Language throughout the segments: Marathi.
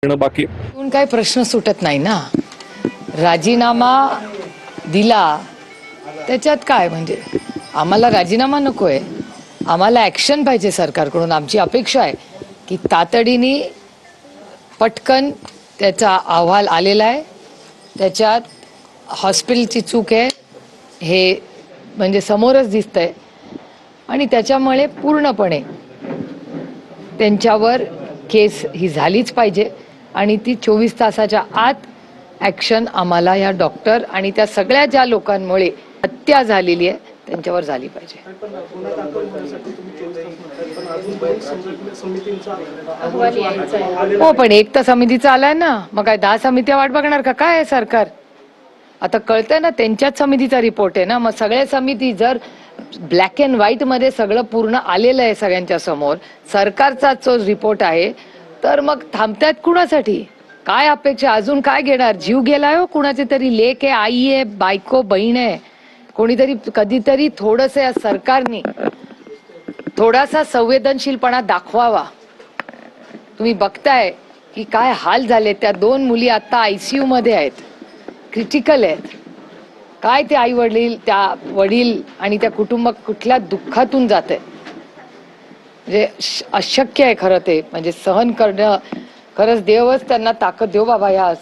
बाकी काय प्रश्न सुटत नाही ना. राजीनामा दिला त्याच्यात काय, म्हणजे आम्हाला राजीनामा नकोय, आम्हाला ऍक्शन पाहिजे सरकारकडून. आमची अपेक्षा आहे की तातडीने पटकन त्याचा अहवाल आलेला आहे, त्याच्यात हॉस्पिटलची चूक आहे हे म्हणजे समोरच दिसतंय आणि त्याच्यामुळे पूर्णपणे त्यांच्यावर केस ही झालीच पाहिजे आणि ती 24 तासाच्या आत ॲक्शन आम्हाला या डॉक्टर आणि त्या सगळ्या ज्या लोकांमुळे हत्या झालेली आहे त्यांच्यावर झाली पाहिजे. हो, पण एक तर समितीचा आलाय ना, मग काय 10 समित्या वाट बघणार का काय आहे सरकार? आता कळतंय ना, त्यांच्याच समितीचा रिपोर्ट आहे ना. मग सगळ्या समिती जर ब्लॅक अँड व्हाईट मध्ये सगळं पूर्ण आलेलं आहे सगळ्यांच्या समोर, सरकारचा जो रिपोर्ट आहे, तर मग थांबतायत कुणासाठी? काय अपेक्षा? अजून काय घेणार? जीव गेलाय हो कुणाची तरी, लेक आहे, आई आहे, बायको, बहीण आहे. कोणीतरी कधीतरी थोडस या सरकारने थोडासा संवेदनशीलपणा दाखवावा. तुम्ही बघताय की काय हाल झाले. त्या 2 मुली आता आयसीयू मध्ये आहेत, क्रिटिकल आहेत. काय ते आई वडील, त्या वडील आणि त्या कुटुंब कुठल्या दुःखातून जात आहे. म्हणजे अशक्य आहे खरं ते, म्हणजे सहन करणं. खरंच देवच त्यांना ताकद देव बाबा, या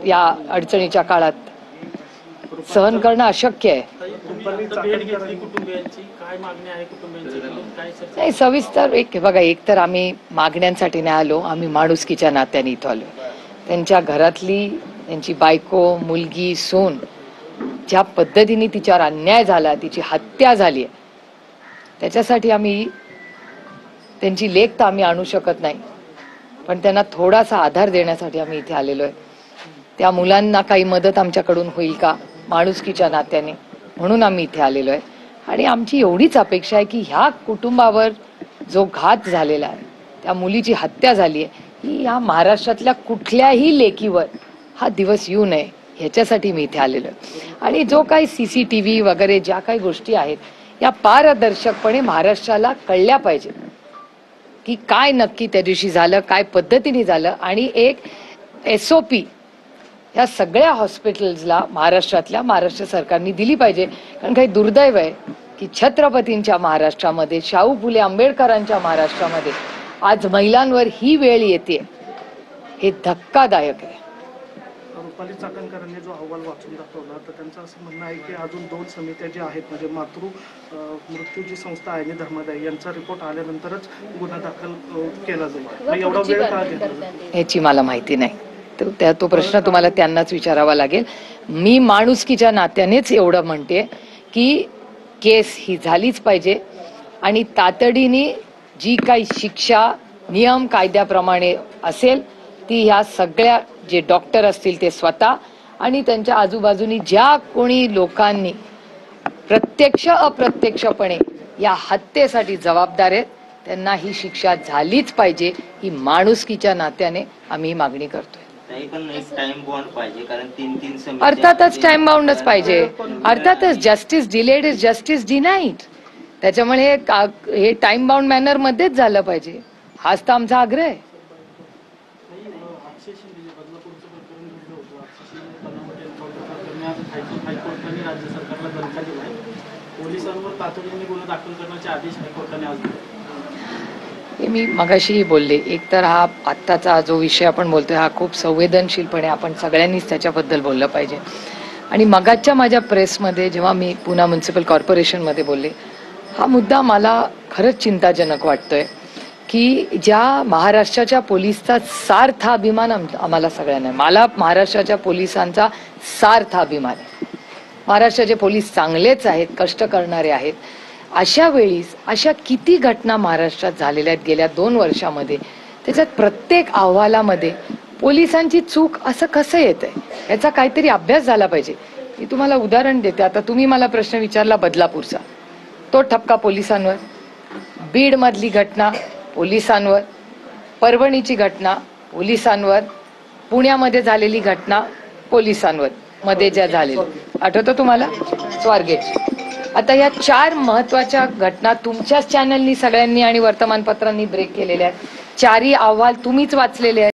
या अडचणीच्या काळात सहन करणं अशक्य आहे. नाही, सविस्तर एक बघा, एक तर आम्ही मागण्यांसाठी नाही आलो, आम्ही माणुसकीच्या नात्याने इथं आलो. त्यांच्या घरातली, त्यांची बायको, मुलगी, सून, ज्या पद्धतीने तिच्यावर अन्याय झाला, तिची हत्या झाली आहे, त्याच्यासाठी आम्ही, त्यांची लेख तर आम्ही आणू शकत नाही, पण त्यांना थोडासा आधार देण्यासाठी आम्ही इथे आलेलो आहे. त्या मुलांना काही मदत आमच्याकडून होईल का, माणुसकीच्या नात्याने, म्हणून आम्ही इथे आलेलो आहे. आणि आमची एवढीच अपेक्षा आहे की ह्या कुटुंबावर जो घात झालेला आहे, त्या मुलीची हत्या झाली आहे, ही या महाराष्ट्रातल्या कुठल्याही लेकीवर हा दिवस येऊ नये, ह्याच्यासाठी मी इथे आलेलो आहे. आणि जो काही CCTV वगैरे ज्या काही गोष्टी आहेत, या पारदर्शकपणे महाराष्ट्राला कळल्या पाहिजे की काय नक्की त्या दिवशी झालं, काय पद्धतीने झालं. आणि एक SOP या सगळ्या हॉस्पिटल्सला महाराष्ट्रातल्या, महाराष्ट्र सरकारने दिली पाहिजे. कारण काही दुर्दैव आहे की छत्रपतींच्या महाराष्ट्रामध्ये, शाहू फुले आंबेडकरांच्या महाराष्ट्रामध्ये आज महिलांवर ही वेळ येते, हे धक्कादायक आहे. रुपाली चाकणकरांनी जो अहवाल वाचून दाखवला, तर त्यांचं असं म्हणणं आहे की अजून 2 समित्या ज्या आहेत, म्हणजे मृत्यूची संस्था आहे आणि धर्मादाय, यांचा रिपोर्ट आल्यानंतरच गुन्हा दाखल केला जाईल. एवढा वेळ का घेतला याची मला माहिती नाही. तो प्रश्न तुम्हाला त्यांनाच विचारावा लागेल. मी माणुसकीच्या नात्यानेच एवढं म्हणते की केस ही झालीच पाहिजे आणि तातडीने जी काही शिक्षा नियम कायद्याप्रमाणे असेल ती ह्या सगळ्या, जे डॉक्टर असतील ते स्वतः आणि त्यांच्या आजूबाजूनी ज्या कोणी लोकांनी प्रत्यक्ष अप्रत्यक्षपणे या हत्येसाठी जबाबदार आहेत, त्यांना ही शिक्षा झालीच पाहिजे. ही माणुसकीच्या नात्याने आम्ही मागणी करतोय. अर्थातच टाइम बाउंडच पाहिजे, अर्थातच. Justice delayed is justice denied. त्याच्यामुळे हे टाइम बाउंड मॅनर मध्येच झालं पाहिजे, हाच तर आमचा आग्रह आहे. मी मगाशीही बोलले, एक तर हा आत्ताचा जो विषय आपण बोलतोय हा खूप संवेदनशीलपणे आपण सगळ्यांनीच त्याच्याबद्दल बोललं पाहिजे. आणि मगाच्या माझ्या प्रेसमध्ये जेव्हा मी पुणे म्युनिसिपल कॉर्पोरेशनमध्ये बोलले, हा मुद्दा मला खरंच चिंताजनक वाटतोय की ज्या महाराष्ट्राच्या पोलिसचा सार्थ अभिमान आम्हाला सगळ्यांना, मला महाराष्ट्राच्या पोलिसांचा सार्थ अभिमान आहे. महाराष्ट्राचे पोलीस चांगलेच आहेत, कष्ट करणारे आहेत. अशा वेळी अशा किती घटना महाराष्ट्रात झालेल्या आहेत गेल्या 2 वर्षामध्ये, त्याच्यात प्रत्येक अहवालामध्ये पोलिसांची चूक असं कसं येतंय, याचा काहीतरी अभ्यास झाला पाहिजे. मी तुम्हाला उदाहरण देते. आता तुम्ही मला प्रश्न विचारला बदलापूरचा, तो ठपका पोलिसांवर, बीड मधली घटना पोलिसांवर, परभणीची घटना पोलिसांवर, पुण्यामध्ये झालेली घटना पोलिसांवर, मध्ये ज्या झालेल्या, आठवतं तुम्हाला, स्वारगेट. आता या 4 महत्वाच्या घटना तुमच्याच चॅनलनी सगळ्यांनी आणि वर्तमानपत्रांनी ब्रेक केलेल्या आहेत. 4ही अहवाल तुम्हीच वाचलेले आहेत.